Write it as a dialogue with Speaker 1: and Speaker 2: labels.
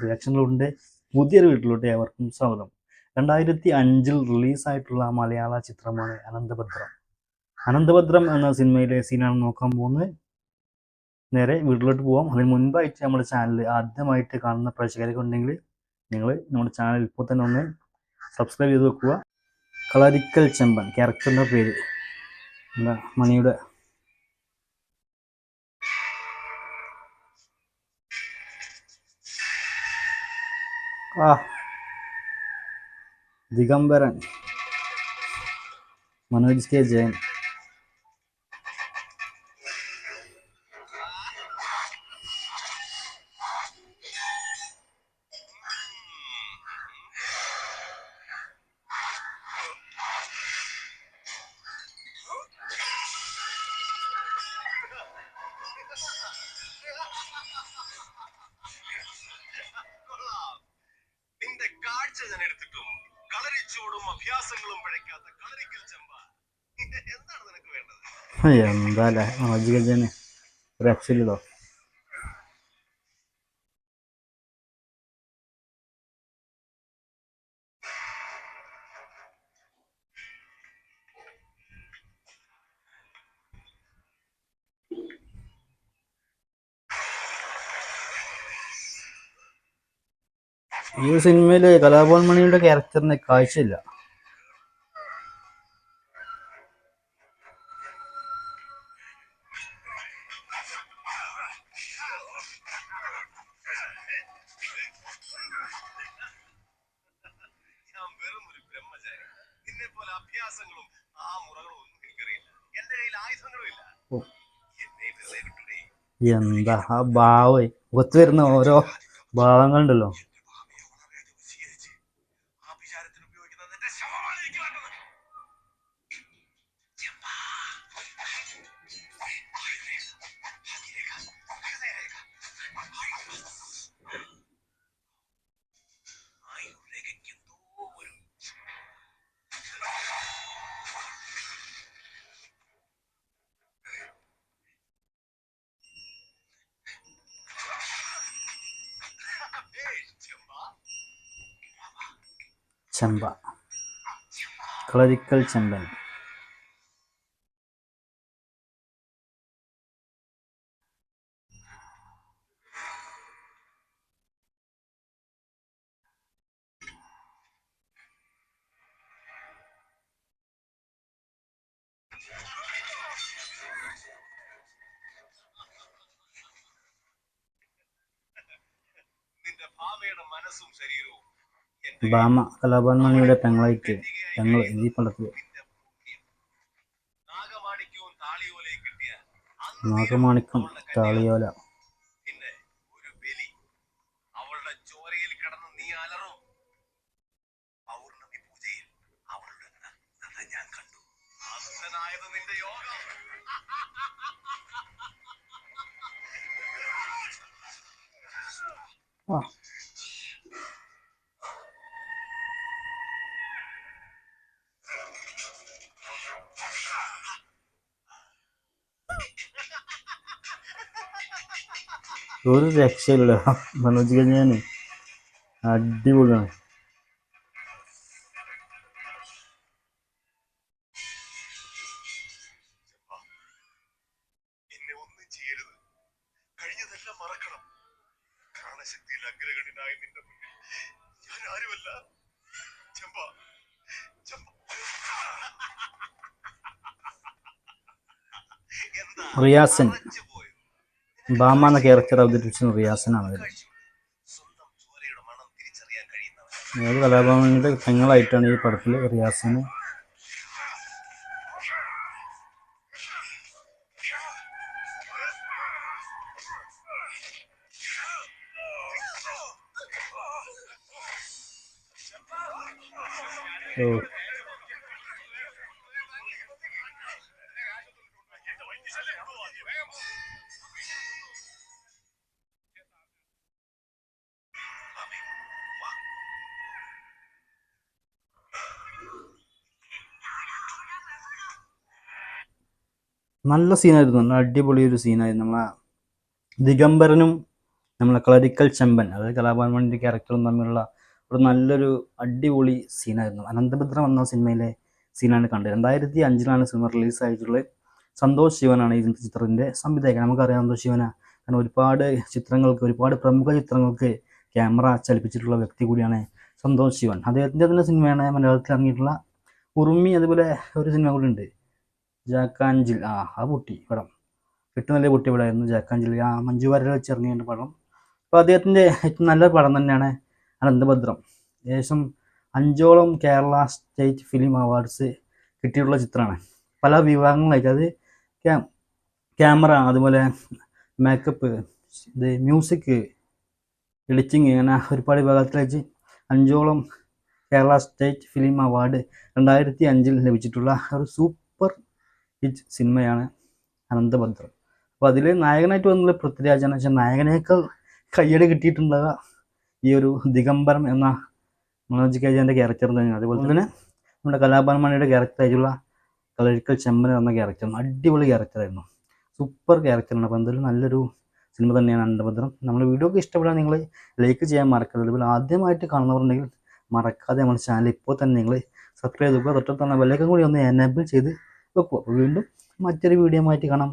Speaker 1: റിയാക്ഷനുകളുണ്ട്. പുതിയൊരു വീട്ടിലോട്ട് ഏവർക്കും സ്വാഗതം. 2005 റിലീസായിട്ടുള്ള മലയാള ചിത്രമാണ് അനന്തഭദ്രം. അനന്തഭദ്രം എന്ന സിനിമയിലെ സീനാണ് നോക്കാൻ പോകുന്നത്. നേരെ വീട്ടിലോട്ട് പോകാം. അതിന് മുൻപായിട്ട് നമ്മുടെ ചാനൽ ആദ്യമായിട്ട് കാണുന്ന പ്രേക്ഷകരൊക്കെ ഉണ്ടെങ്കിൽ നിങ്ങൾ നമ്മുടെ ചാനൽ ഇപ്പോൾ തന്നെ ഒന്ന് സബ്സ്ക്രൈബ് ചെയ്ത് വെക്കുക. കളരിക്കൽ ചെമ്പൻ ക്യാരക്ടറിൻ്റെ പേര് എന്താ? മണിയുടെ ദിഗംബരൻ, മനോജ് കെ ജയൻ. എന്താല്ലേ മനോജ് കെ ജയന് ഒരു രക്ഷയില്ലല്ലോ. ഈ സിനിമയില് കലാഭവൻ മണിയുടെ ക്യാരക്ടറിന് കാഴ്ചയില്ല. എന്താ ആ ഭാവേ ഒത്തു വരുന്ന ഓരോ ഭാവങ്ങളുണ്ടല്ലോ. ചെമ്പ, കളരിക്കൽ ചെമ്പൻ. ഭാമ കലാഭവൻ മണിയുടെ പെങ്ങളായിട്ട് പെങ്ങള് ഈ പടത്തില്. നാഗമാണിക്യം താളിയോല. ഒരു രക്ഷയില്ല മനോജ് കെ ജയന്, അടിപൊളിയാണ്. റിയാസൻ, ഭാമ എന്ന ക്യാരക്ടർ അവതരിപ്പിച്ച റിയാസനാണ് അതിൽ. ഏത് കലാഭവന്റെ പെങ്ങളായിട്ടാണ് ഈ പടത്തിൽ റിയാസന്. നല്ല സീനായിരുന്നു, നല്ല അടിപൊളി ഒരു സീനായിരുന്നു. നമ്മളെ ദിഗംബരനും നമ്മളെ കളരിക്കൽ ചെമ്പൻ, അതായത് കലാഭവൻ ക്യാരക്ടറും തമ്മിലുള്ള ഒരു നല്ലൊരു അടിപൊളി സീനായിരുന്നു. അനന്തഭദ്രം എന്ന സിനിമയിലെ സീനാണ് കണ്ടത്. 2005 സിനിമ റിലീസായിട്ടുള്ളത്. സന്തോഷ് ശിവനാണ് ഈ ചിത്രത്തിൻ്റെ സംവിധായകൻ. നമുക്കറിയാം സന്തോഷ് ശിവന കാരണം ഒരുപാട് പ്രമുഖ ചിത്രങ്ങൾക്ക് ക്യാമറ ചലിപ്പിച്ചിട്ടുള്ള വ്യക്തി കൂടിയാണ് സന്തോഷ് ശിവൻ. അദ്ദേഹത്തിൻ്റെ തന്നെ സിനിമയാണ് മലയാളത്തിൽ ഇറങ്ങിയിട്ടുള്ള ഉറുമി. അതുപോലെ ഒരു സിനിമ കൂടി ഉണ്ട്, ജാക്കാഞ്ചിൽ. ആ പൊട്ടി പടം, ഏറ്റവും നല്ല പൊട്ടി പടമായിരുന്നു ജാക്കാഞ്ചിൽ. മഞ്ജു വാര്യർ വെച്ച് ഇറങ്ങിയ പടം. അപ്പോൾ അദ്ദേഹത്തിൻ്റെ ഏറ്റവും നല്ല പടം തന്നെയാണ് അനന്തഭദ്രം. ഏകദേശം 5ഓളം കേരള സ്റ്റേറ്റ് ഫിലിം അവാർഡ്സ് കിട്ടിയിട്ടുള്ള ചിത്രമാണ്. പല വിഭാഗങ്ങളായിട്ട്, അത് ക്യാമറ, അതുപോലെ മേക്കപ്പ്, മ്യൂസിക്, എഡിറ്റിങ്, അങ്ങനെ ഒരുപാട് വിഭാഗത്തിൽ വെച്ച് 5ഓളം കേരള സ്റ്റേറ്റ് ഫിലിം അവാർഡ് 2005 ലഭിച്ചിട്ടുള്ള ഒരു സൂപ്പർ ഹിറ്റ് സിനിമയാണ് അനന്തഭദ്രം. അപ്പോൾ അതിൽ നായകനായിട്ട് വന്നുള്ള പൃഥ്വിരാജാണ്. പക്ഷേ നായകനേക്കാൾ കയ്യടി കിട്ടിയിട്ടുള്ളത് ഈ ഒരു ദിഗംബരം എന്ന മനോജ് കെ ജയൻ്റെ ക്യാരക്ടർ തന്നെയാണ്. അതുപോലെ തന്നെ നമ്മുടെ കലാഭവൻ മണിയുടെ ക്യാരക്ടറായിട്ടുള്ള കളരിക്കൽ ചെമ്പൻ എന്ന ക്യാരക്ടർ അടിപൊളി ക്യാരക്ടറായിരുന്നു, സൂപ്പർ ക്യാരക്ടറാണ്. അപ്പോൾ എന്തായാലും നല്ലൊരു സിനിമ തന്നെയാണ് അനന്തഭദ്രം. നമ്മുടെ വീഡിയോ ഒക്കെ ഇഷ്ടപ്പെടാൻ നിങ്ങൾ ലൈക്ക് ചെയ്യാൻ മറക്കരുത്. അതുപോലെ ആദ്യമായിട്ട് കാണുന്നവരുണ്ടെങ്കിൽ മറക്കാതെ നമ്മുടെ ചാനൽ ഇപ്പോൾ തന്നെ നിങ്ങൾ സബ്സ്ക്രൈബ് ചെയ്യുക. തൊട്ടടുത്തുള്ള ബെല്ലൈക്കൺ കൂടി ഒന്ന് എനേബിൾ ചെയ്ത് വെക്കുക. വീണ്ടും മറ്റൊരു വീഡിയോ ആയിട്ട് കാണാം.